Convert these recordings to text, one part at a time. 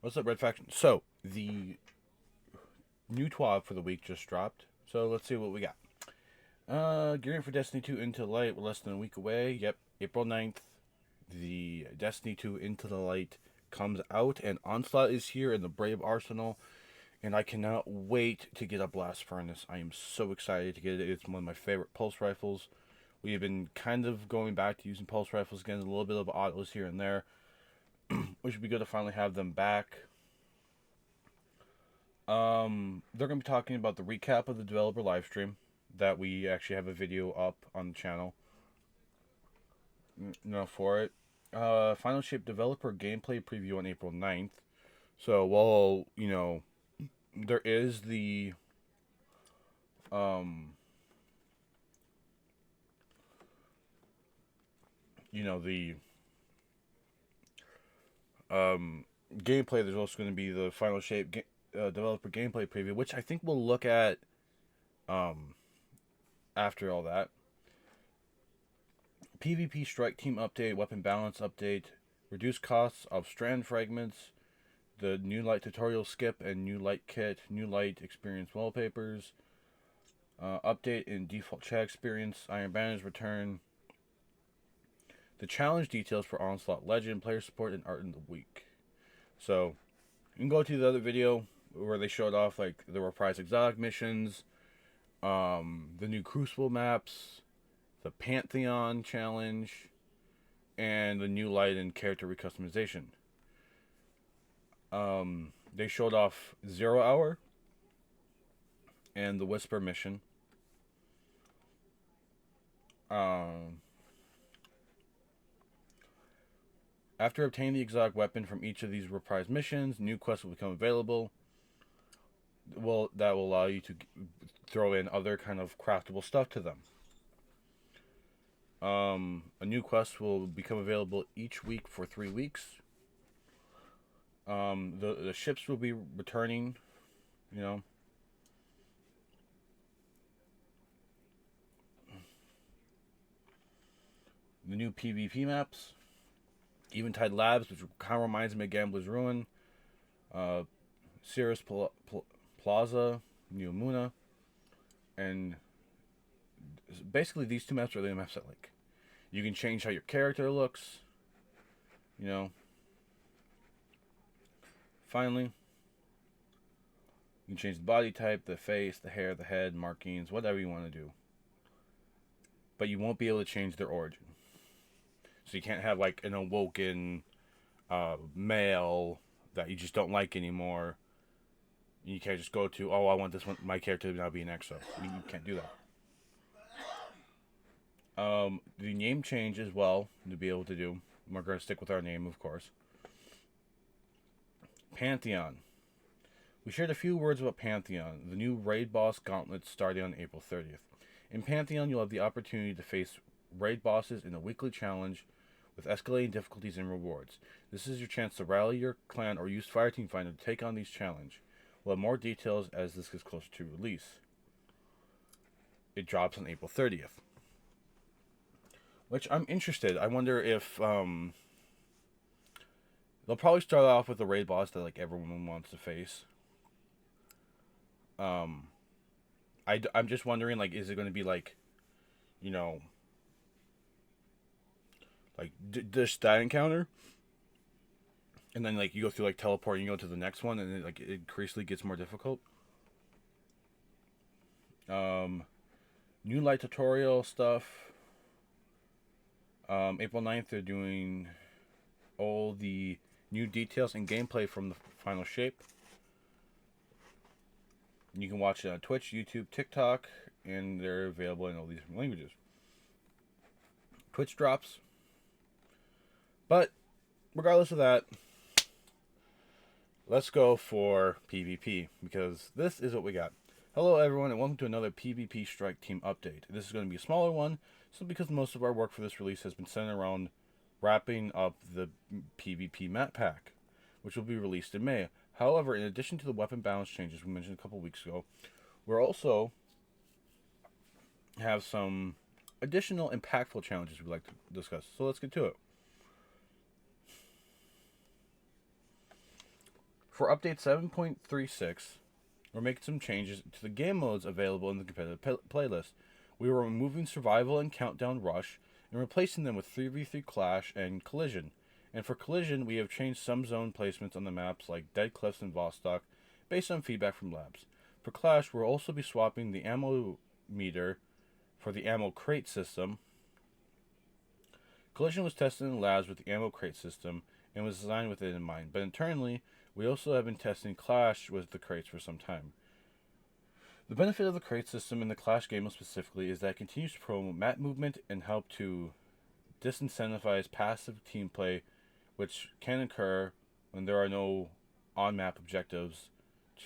What's up, Red Faction? So, the new TWAB for the week just dropped. So, let's see what we got. Gearing for Destiny 2 Into the Light. We're less than a week away. Yep, April 9th. The Destiny 2 Into the Light comes out, and Onslaught is here in the Brave Arsenal. And I cannot wait to get a Blast Furnace. I am so excited to get it. It's one of my favorite pulse rifles. We have been kind of going back to using pulse rifles again, a little bit of autos here and there, which would be good to finally have them back. They're going to be talking about the recap of the developer livestream that we actually have a video up on the channel. For it. Final Shape developer gameplay preview on April 9th. So, while, there is the, the, gameplay, there's also going to be the Final Shape developer gameplay preview, which I think we'll look at, after all that. PvP strike team update, weapon balance update, reduced costs of strand fragments, the new light tutorial skip and new light kit, new light experience wallpapers, update in default chat experience, Iron Banner's return, the challenge details for Onslaught Legend, player support, and art in the week. So, you can go to the other video where they showed off like the reprise exotic missions, the new Crucible maps, the Pantheon challenge, and the new light and character recustomization. They showed off 0 Hour and the Whisper mission. After obtaining the exotic weapon from each of these reprise missions, new quests will become available. That will allow you to throw in other kind of craftable stuff to them. A new quest will become available each week for 3 weeks. The ships will be returning, The new PvP maps. Eventide Labs, which kind of reminds me of Gambler's Ruin. Cirrus Plaza, New Muna. And basically these two maps are the maps that like. You can change how your character looks. Finally, you can change the body type, the face, the hair, the head, markings, whatever you want to do. But you won't be able to change their origin. So you can't have like an awoken male that you just don't like anymore. You can't just go to, I want this one, my character to now be an EXO. You can't do that. The name change as well to be able to do. We're going to stick with our name, of course. Pantheon. We shared a few words about Pantheon, the new raid boss gauntlet starting on April 30th. In Pantheon, you'll have the opportunity to face raid bosses in a weekly challenge with escalating difficulties and rewards. This is your chance to rally your clan or use Fireteam Finder to take on these challenges. We'll have more details as this gets closer to release. It drops on April 30th. Which I'm interested. I wonder if they'll probably start off with the raid boss that like everyone wants to face. I'm just wondering, like, is it going to be like, like just that encounter, and then like you go through like teleport and you go to the next one, and it increasingly gets more difficult. New light tutorial stuff. April 9th, they're doing all the new details and gameplay from the Final Shape. You can watch it on Twitch, YouTube, TikTok, and they're available in all these different languages. Twitch drops. But, regardless of that, let's go for PvP, because this is what we got. Hello everyone, and welcome to another PvP Strike Team update. This is going to be a smaller one, simply because most of our work for this release has been centered around wrapping up the PvP map pack, which will be released in May. However, in addition to the weapon balance changes we mentioned a couple weeks ago, we're also have some additional impactful challenges we'd like to discuss. So let's get to it. For update 7.36, we're making some changes to the game modes available in the competitive playlist. We were removing Survival and Countdown Rush and replacing them with 3v3 Clash and Collision. And for Collision, we have changed some zone placements on the maps like Dead Cliffs and Vostok based on feedback from labs. For Clash, we'll also be swapping the ammo meter for the ammo crate system. Collision was tested in labs with the ammo crate system and was designed with it in mind, but internally, we also have been testing Clash with the crates for some time. The benefit of the crate system in the Clash game specifically is that it continues to promote map movement and help to disincentivize passive team play, which can occur when there are no on-map objectives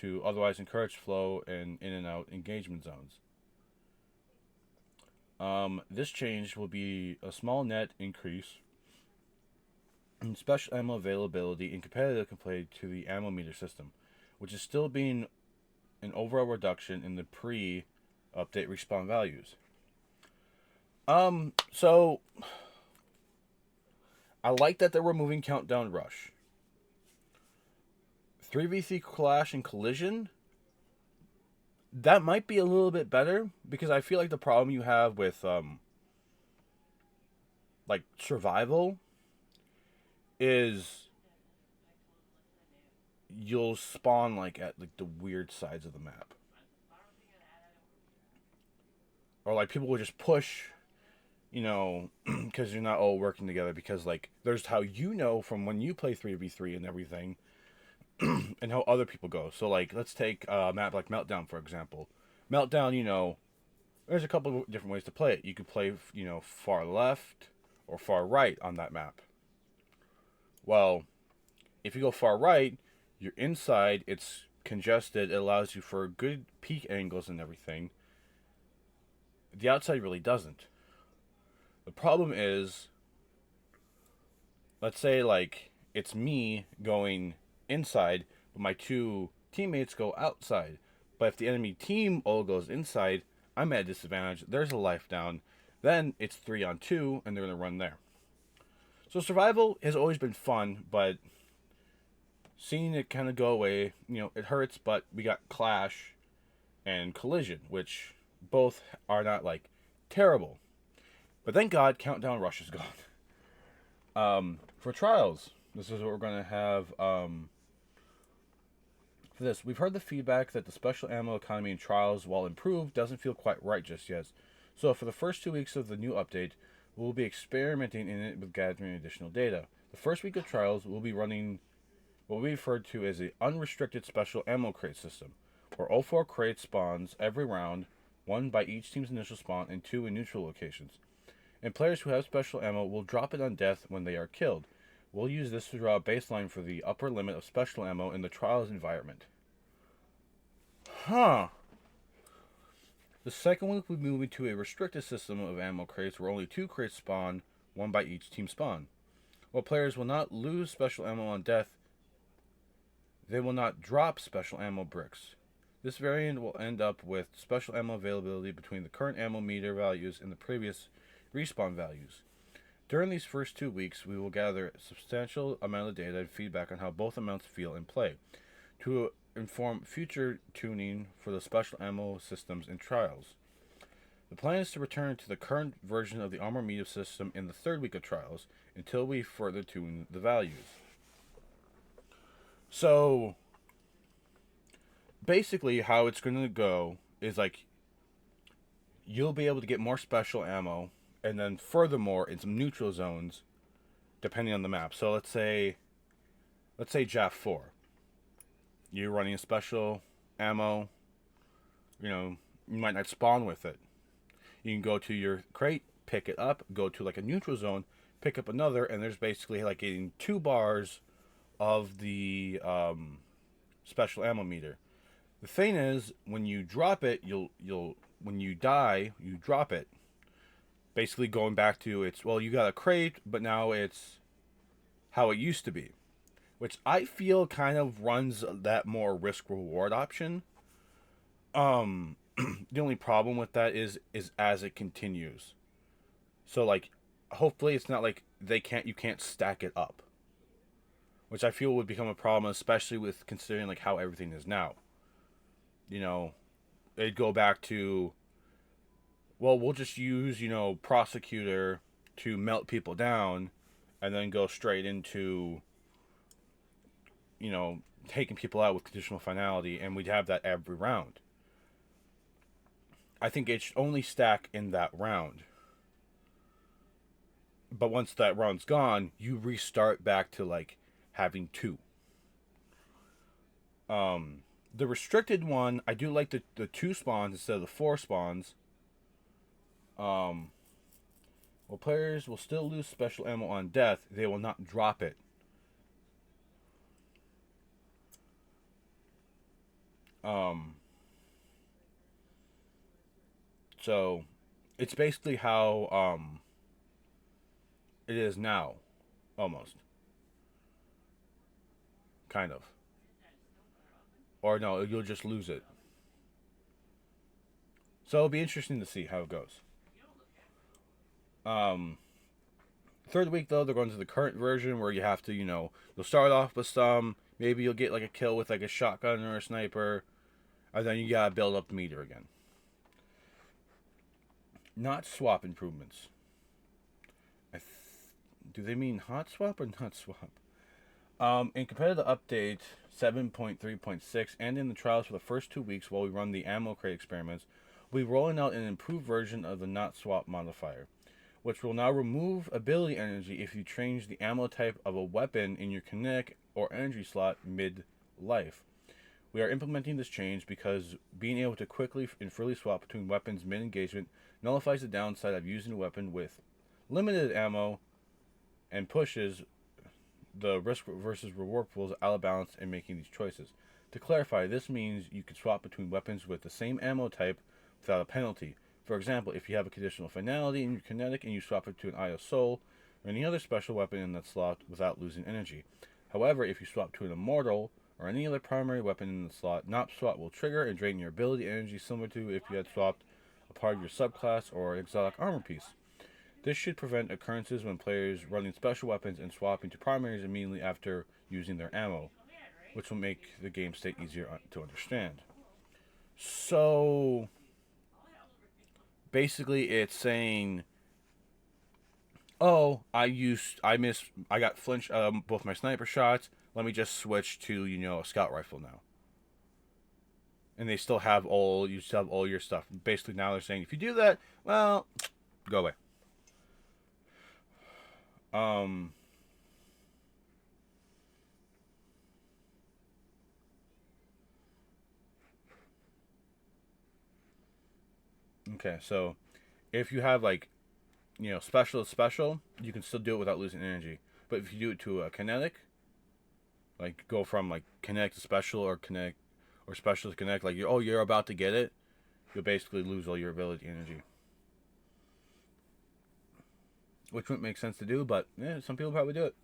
to otherwise encourage flow and in and out engagement zones. This change will be a small net increase in special ammo availability and competitive compared to the ammo meter system, which is still being an overall reduction in the pre-update respawn values. So I like that they're removing Countdown Rush. 3v3 Clash and Collision, that might be a little bit better, because I feel like the problem you have with like Survival is you'll spawn like at like the weird sides of the map, or like people will just push, because you're not all working together, because like there's how from when you play 3v3 and everything and how other people go. So like let's take a map like Meltdown, for example. Meltdown, there's a couple of different ways to play it. You could play far left or far right on that map. Well, if you go far right, you're inside, it's congested, it allows you for good peak angles and everything. The outside really doesn't. The problem is, let's say like it's me going inside, but my two teammates go outside. But if the enemy team all goes inside, I'm at a disadvantage. There's a life down. Then it's 3-on-2, and they're going to run there. So Survival has always been fun, but seeing it kind of go away, it hurts. But we got Clash and Collision, which both are not like terrible. But thank God Countdown Rush is gone. For Trials, this is what we're going to have. For this, we've heard the feedback that the special ammo economy in Trials, while improved, doesn't feel quite right just yet. So for the first 2 weeks of the new update, we'll be experimenting in it with gathering additional data. The first week of Trials, we'll be running what we refer to as the unrestricted special ammo crate system, where all 4 crates spawns every round, 1 by each team's initial spawn and 2 in neutral locations. And players who have special ammo will drop it on death when they are killed. We'll use this to draw a baseline for the upper limit of special ammo in the Trials environment. The second week, we'll be moving to a restricted system of ammo crates where only 2 crates spawn, 1 by each team spawn. While players will not lose special ammo on death, they will not drop special ammo bricks. This variant will end up with special ammo availability between the current ammo meter values and the previous respawn values. During these first 2 weeks, we will gather a substantial amount of data and feedback on how both amounts feel in play, to inform future tuning for the special ammo systems in Trials. The plan is to return to the current version of the armor meter system in the 3rd week of Trials until we further tune the values. So basically how it's going to go is like you'll be able to get more special ammo, and then furthermore in some neutral zones depending on the map. So let's say JAF 4. You're running a special ammo, you might not spawn with it. You can go to your crate, pick it up, go to like a neutral zone, pick up another, and there's basically like getting 2 bars of the special ammo meter. The thing is, when you drop it, when you die, you drop it. Basically going back to you got a crate, but now it's how it used to be. Which I feel kind of runs that more risk-reward option. The only problem with that is as it continues. So like, hopefully it's not like you can't stack it up. which I feel would become a problem, especially with considering like how everything is now. You know, it'd go back to, well, we'll just use, prosecutor to melt people down and then go straight into, you know, taking people out with conditional finality, and we'd have that every round. I think it should only stack in that round. But once that round's gone, you restart back to like having two. The restricted one, I do like the two spawns instead of the four spawns. While players will still lose special ammo on death, they will not drop it. So it's basically how it is now, almost, kind of. Or no, you'll just lose it. So it'll be interesting to see how it goes. Third week though, they're going to the current version where you have to, you'll start off with some. Maybe you'll get like a kill with like a shotgun or a sniper, and then you gotta build up the meter again. Not swap improvements. Do they mean hot swap or not swap? In competitive update 7.3.6 and in the trials for the first 2 weeks while we run the ammo crate experiments, we'll be rolling out an improved version of the not swap modifier, which will now remove ability energy if you change the ammo type of a weapon in your kinetic or energy slot mid-life. We are implementing this change because being able to quickly and freely swap between weapons mid-engagement nullifies the downside of using a weapon with limited ammo and pushes the risk versus reward pools out of balance in making these choices. To clarify, this means you can swap between weapons with the same ammo type without a penalty. For example, if you have a conditional finality in your kinetic and you swap it to an Eye of Soul or any other special weapon in that slot without losing energy. However, if you swap to an Immortal or any other primary weapon in the slot, not swap will trigger and drain your ability energy similar to if you had swapped a part of your subclass or exotic armor piece. This should prevent occurrences when players running special weapons and swapping to primaries immediately after using their ammo, which will make the game state easier to understand. So basically it's saying, oh, I got flinched both my sniper shots, let me just switch to, a scout rifle now. And you still have all your stuff. Basically now they're saying if you do that, well, go away. Okay, so if you have like, special, you can still do it without losing energy. But if you do it to a kinetic, like go from like kinetic to special or kinetic or special to kinetic, like you're about to get it, you'll basically lose all your ability energy. Which wouldn't make sense to do, but yeah, some people probably do it.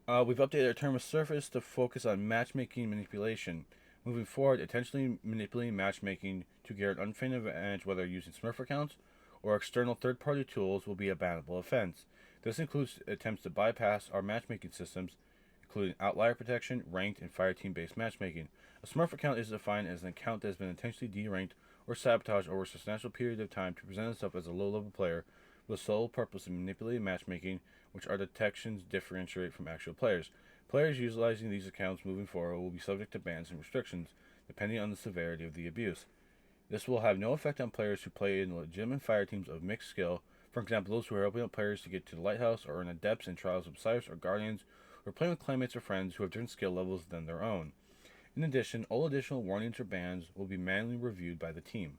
We've updated our term of surface to focus on matchmaking manipulation. Moving forward, intentionally manipulating matchmaking to get an unfair advantage, whether using Smurf accounts or external third-party tools, will be a bannable offense. This includes attempts to bypass our matchmaking systems, including outlier protection, ranked, and fireteam-based matchmaking. A Smurf account is defined as an account that has been intentionally deranked or sabotaged over a substantial period of time to present itself as a low-level player with the sole purpose of manipulating matchmaking, which our detections differentiate from actual players. Players utilizing these accounts moving forward will be subject to bans and restrictions, depending on the severity of the abuse. This will have no effect on players who play in legitimate fire teams of mixed skill, for example, those who are helping out players to get to the lighthouse or in adepts in trials of Osiris or guardians, or playing with clanmates or friends who have different skill levels than their own. In addition, all additional warnings or bans will be manually reviewed by the team.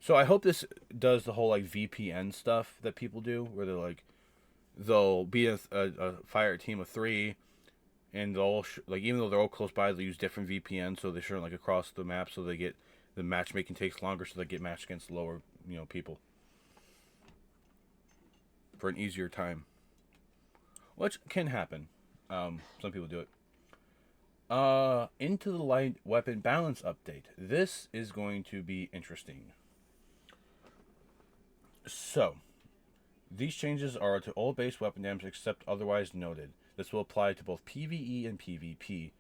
So I hope this does the whole like VPN stuff that people do, where they'll be a fire team of 3, and they'll even though they're all close by, they use different VPNs, so they share like across the map, so they get the matchmaking takes longer, so they get matched against lower people for an easier time, which can happen. Some people do it. Into the light weapon balance update. This is going to be interesting. So, these changes are to all base weapon damage except otherwise noted. This will apply to both PvE and PvP.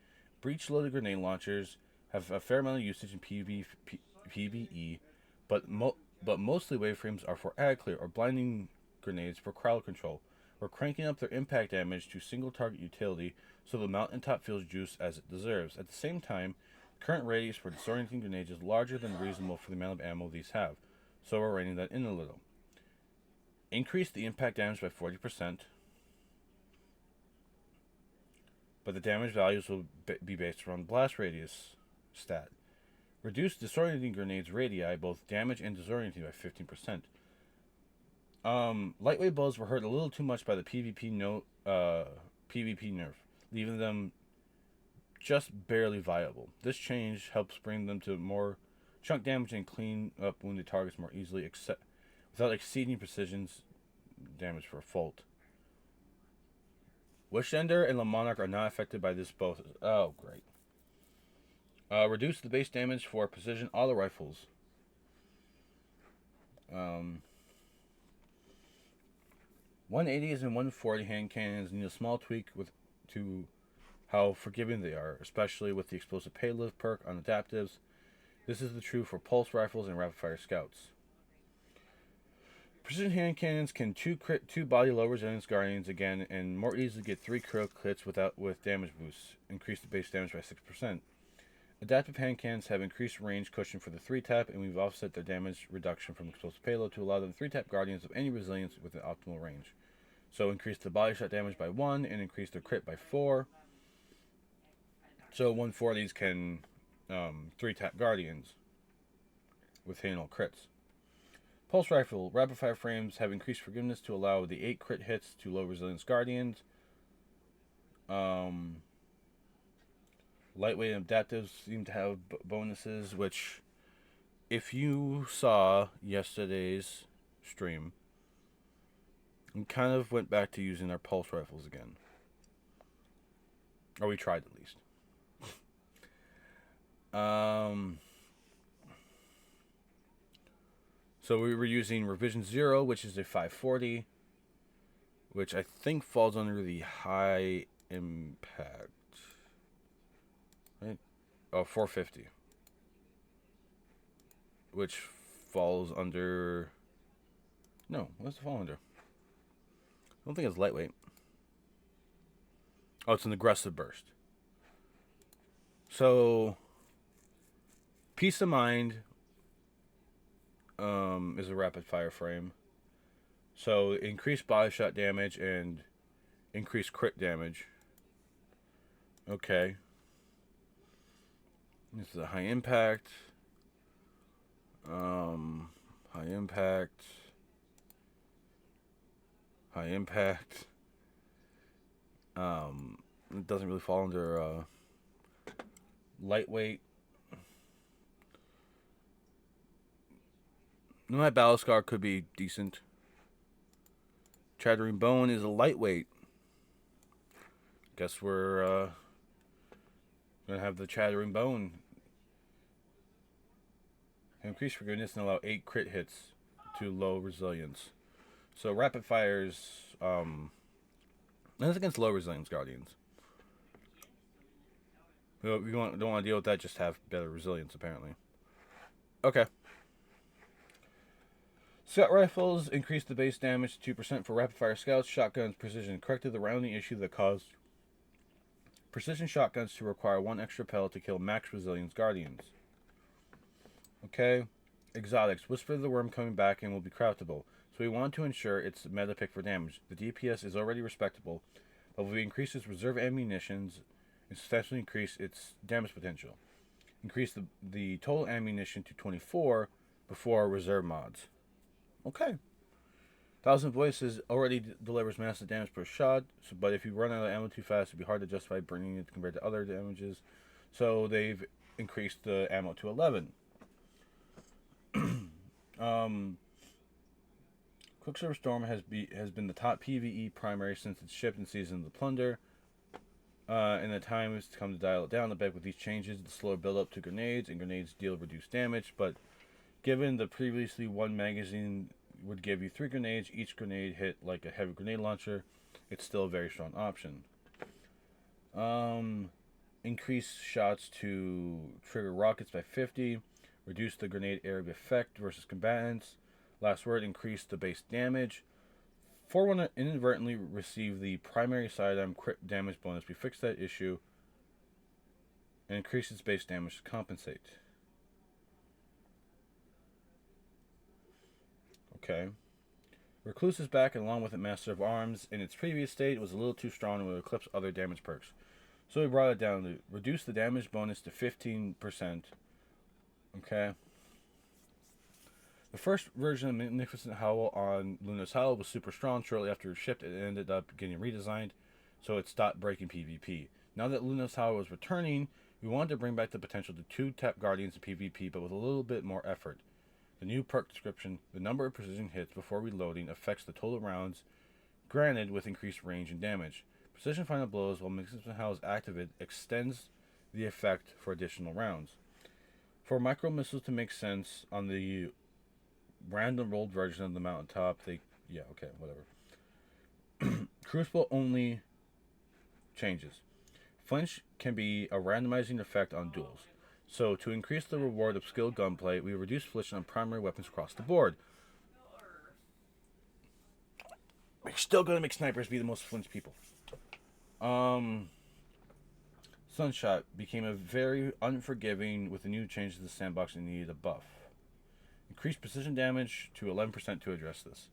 Breech-loaded grenade launchers have a fair amount of usage in PvE, but mostly waveframes are for ad clear or blinding grenades for crowd control. We're cranking up their impact damage to single target utility so the mountaintop feels juice as it deserves. At the same time, current radius for disorienting grenades is larger than reasonable for the amount of ammo these have, so we're reining that in a little. Increase the impact damage by 40%, but the damage values will be based around blast radius stat. Reduce disorienting grenades radii, both damage and disorienting, by 15%. Lightweight bows were hurt a little too much by the PvP nerf, leaving them just barely viable. This change helps bring them to more chunk damage and clean up wounded targets more easily, without exceeding precision damage for a fault. Wishender and Le Monarch are not affected by this bow. Oh, great. Reduce the base damage for precision auto rifles. 180s and 140 hand cannons need a small tweak to how forgiving they are, especially with the explosive payload perk on adaptives. This is the true for pulse rifles and rapid fire scouts. Precision hand cannons can two body low resilience guardians again, and more easily get 3 crits with damage boosts. Increase the base damage by 6%. Adaptive hand cannons have increased range cushion for the 3-tap, and we've offset their damage reduction from explosive payload to allow them 3-tap guardians of any resilience with an optimal range. So increase the body shot damage by 1 and increase their crit by 4. So 140s can 3-tap guardians with handle crits. Pulse rifle rapid fire frames have increased forgiveness to allow the 8 crit hits to low resilience guardians. Lightweight and adaptives seem to have bonuses, which, if you saw yesterday's stream, we kind of went back to using our pulse rifles again. Or we tried, at least. So we were using Revision 0, which is a 540, which I think falls under the high impact. Right? Oh, 450. Which falls under... No, what does it fall under? I don't think it's lightweight. Oh, it's an aggressive burst. So, Peace of Mind is a rapid fire frame. So, increased body shot damage and increased crit damage. Okay. This is a high impact. High impact. High impact. It doesn't really fall under lightweight. My Battle Scar could be decent. Chattering Bone is a lightweight. Guess we're gonna have the Chattering Bone. Increase forgiveness and allow 8 crit hits to low resilience. So rapid fires, that's against low resilience guardians. We don't want to deal with that. Just have better resilience, apparently. Okay. Scout rifles increase the base damage to 2% for rapid fire scouts. Shotguns precision corrected the rounding issue that caused precision shotguns to require 1 extra pellet to kill max resilience guardians. Okay. Exotics. Whisper of the Worm coming back and will be craftable. So we want to ensure it's meta pick for damage. The DPS is already respectable, but we increase its reserve ammunitions and substantially increase its damage potential. Increase the total ammunition to 24 before reserve mods. Okay. 1,000 Voices already delivers massive damage per shot, but if you run out of ammo too fast, it'd be hard to justify bringing it compared to other damages. So they've increased the ammo to 11. Quicksilver Storm has been the top PvE primary since its shipped in Season of the Plunder. And the time has come to dial it down a bit with these changes. The slower build up to grenades, and grenades deal reduced damage, but given the previously one magazine would give you 3 grenades, each grenade hit like a heavy grenade launcher, it's still a very strong option. Um, increase shots to trigger rockets by 50. Reduce the grenade area effect versus combatants. Last word, increase the base damage. For one inadvertently receive the primary sidearm crit damage bonus, we fix that issue and increase its base damage to compensate. Okay. Recluse is back, and along with it, Master of Arms. In its previous state, it was a little too strong and would eclipse other damage perks. So we brought it down to reduce the damage bonus to 15%. Okay. The first version of Magnificent Howl on Luna's Howl was super strong. Shortly after it shipped, it ended up getting redesigned, so it stopped breaking PvP. Now that Luna's Howl was returning, we wanted to bring back the potential to 2-tap Guardians in PvP, but with a little bit more effort. The new perk description, the number of precision hits before reloading affects the total rounds, granted with increased range and damage. Precision final blows, while Magnificent Howl is activated, extends the effect for additional rounds. For micro missiles to make sense on the random rolled version of the mountaintop, whatever. Crucible only changes. Flinch can be a randomizing effect on duels. So, to increase the reward of skilled gunplay, we reduce flinch on primary weapons across the board. We're still going to make snipers be the most flinch people. Sunshot became a very unforgiving with the new changes to the sandbox and needed a buff. Increased precision damage to 11% to address this.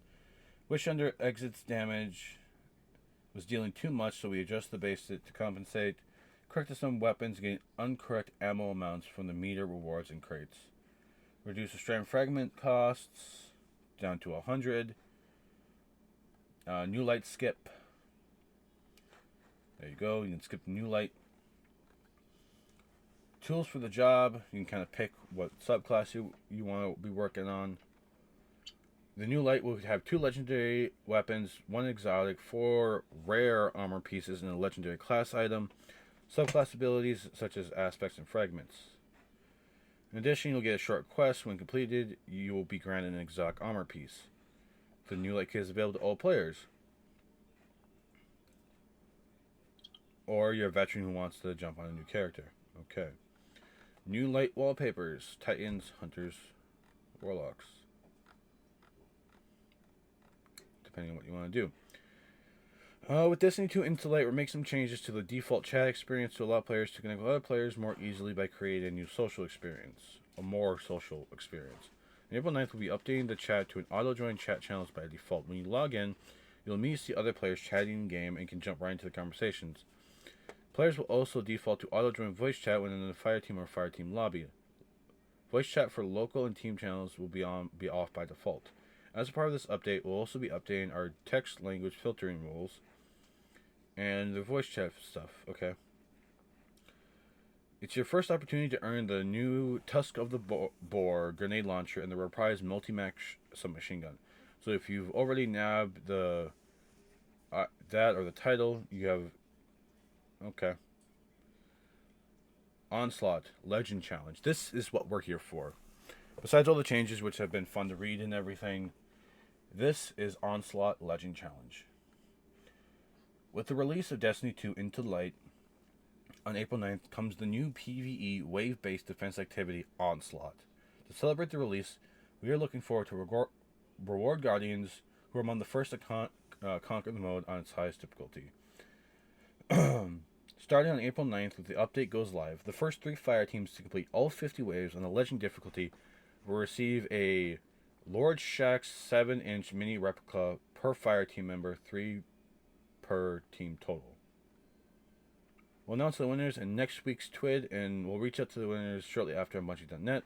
Wish Under exits damage was dealing too much, so we adjust the base to compensate. Corrected some weapons, getting incorrect ammo amounts from the meter rewards and crates. Reduce the strand fragment costs down to 100. New light skip. There you go. You can skip the new light. Tools for the job. You can kind of pick what subclass you want to be working on. The new light will have 2 legendary weapons, 1 exotic, 4 rare armor pieces, and a legendary class item. Subclass abilities such as aspects and fragments. In addition, you'll get a short quest. When completed, you will be granted an exotic armor piece. The new light kit is available to all players. Or you're a veteran who wants to jump on a new character. Okay. New light wallpapers. Titans, Hunters, Warlocks. Depending on what you want to do. With Destiny 2 into Light, we're making some changes to the default chat experience to allow players to connect with other players more easily by creating a new social experience. A more social experience. On April 9th, we'll be updating the chat to an auto-join chat channels by default. When you log in, you'll immediately see other players chatting in game and can jump right into the conversations. Players will also default to auto-join voice chat when in the Fireteam or Fireteam lobby. Voice chat for local and team channels will be off by default. As a part of this update, we'll also be updating our text language filtering rules and the voice chat stuff, okay? It's your first opportunity to earn the new Tusk of the Boar grenade launcher and the reprised multi-max submachine gun. So if you've already nabbed the that or the title, you have... Okay. Onslaught Legend Challenge. This is what we're here for. Besides all the changes, which have been fun to read and everything, this is Onslaught Legend Challenge. With the release of Destiny 2 Into Light on April 9th comes the new PvE wave-based defense activity Onslaught. To celebrate the release, we are looking forward to reward Guardians who are among the first to conquer the mode on its highest difficulty. Starting on April 9th, with the update goes live, the first 3 fire teams to complete all 50 waves on the Legend difficulty will receive a Lord Shaxx 7-inch mini replica per fire team member, 3 per team total. We'll announce the winners in next week's TWID, and we'll reach out to the winners shortly after on Bungie.net.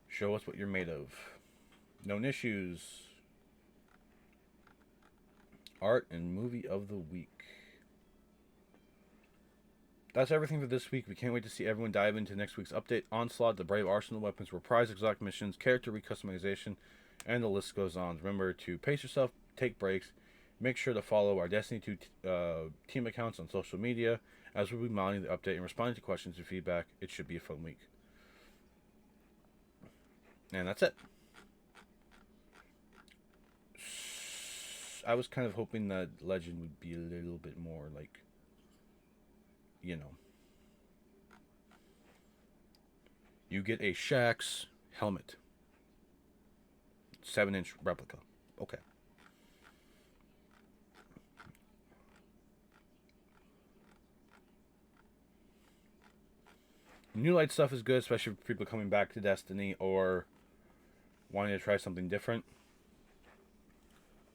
Show us what you're made of. Known issues. Art and movie of the week. That's everything for this week. We can't wait to see everyone dive into next week's update. Onslaught, the Brave Arsenal weapons, reprise exotic missions, character recustomization, and the list goes on. Remember to pace yourself, take breaks. Make sure to follow our Destiny 2 team accounts on social media, as we'll be monitoring the update and responding to questions and feedback. It should be a fun week. And that's it. I was kind of hoping that Legend would be a little bit more, like, you know, you get a Shaxx helmet, 7-inch replica. Okay. New light stuff is good, especially for people coming back to Destiny or wanting to try something different.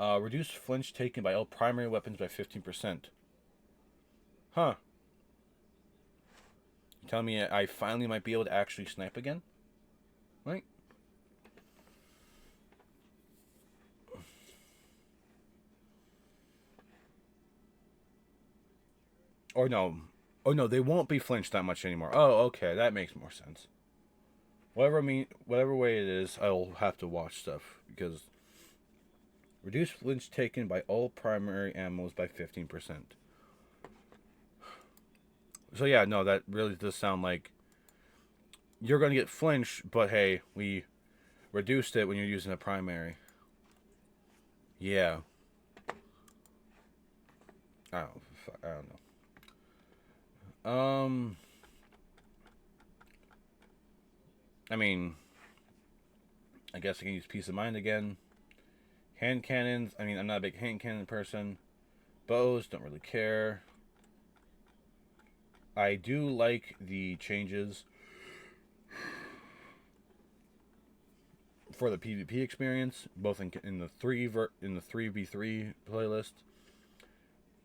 Reduce flinch taken by all primary weapons by 15%. Huh. You telling me I finally might be able to actually snipe again? Right? Or no. Oh no, they won't be flinched that much anymore. Oh, okay, that makes more sense. Whatever way it is, I'll have to watch stuff because reduce flinch taken by all primary ammos by 15%. So yeah, no, that really does sound like you're going to get flinch, but hey, we reduced it when you're using a primary. Yeah. I don't know. I mean, I guess I can use peace of mind again. Hand cannons. I mean, I'm not a big hand cannon person. Bows, don't really care. I do like the changes for the PvP experience, both in the 3v3 playlist.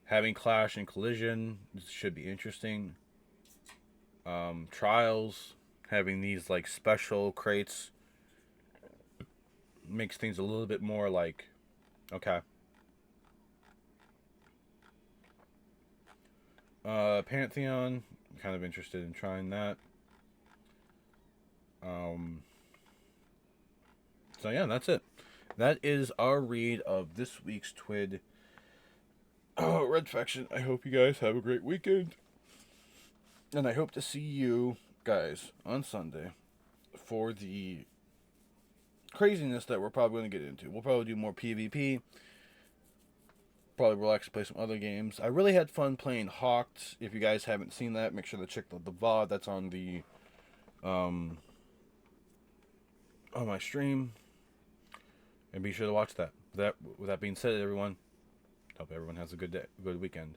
Having clash and collision should be interesting. Trials, having these like special crates makes things a little bit more like, okay. Pantheon, I'm kind of interested in trying that. So yeah, that's it. That is our read of this week's TWID Red Faction. I hope you guys have a great weekend. And I hope to see you guys on Sunday for the craziness that we're probably going to get into. We'll probably do more PvP. Probably relax and play some other games. I really had fun playing Hawked. If you guys haven't seen that, make sure to check the VOD. That's on the on my stream. And be sure to watch that. With that being said, everyone, hope everyone has a good day, good weekend.